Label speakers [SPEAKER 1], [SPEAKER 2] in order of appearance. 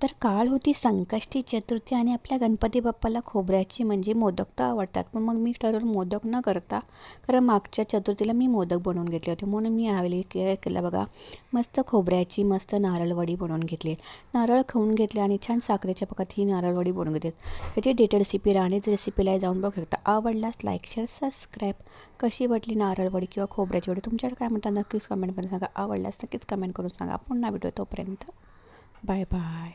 [SPEAKER 1] तर काल होती संकष्टी चतुर्थी आणि आपल्या गणपती बाप्पाला खोबऱ्याची म्हणजे मोदक तर आवडतात. पण मग मी ठरवलं मोदक न करता, कारण मागच्या चतुर्थीला मी मोदक बनवून घेतले होते. म्हणून मी यावेळी काय केलं बघा, मस्त खोबऱ्याची मस्त नारळवडी बनवून घेतली. नारळ खाऊन घेतले आणि छान साखरेच्या पाकात ही नारळवडी बनवून घेतली. ह्याची डिटेल रेसिपी राणीच रेसिपीला जाऊन बघू शकता. आवडल्यास लाईक शेअर सबस्क्राईब. कशी वाटली नारळवडी किंवा खोबऱ्याची वडी तुमच्याकडे काय म्हणतात नक्कीच कमेंटमध्ये सांगा. आवडल्यास नक्कीच कमेंट करून सांगा. पुन्हा भेटू तोपर्यंत बाय बाय.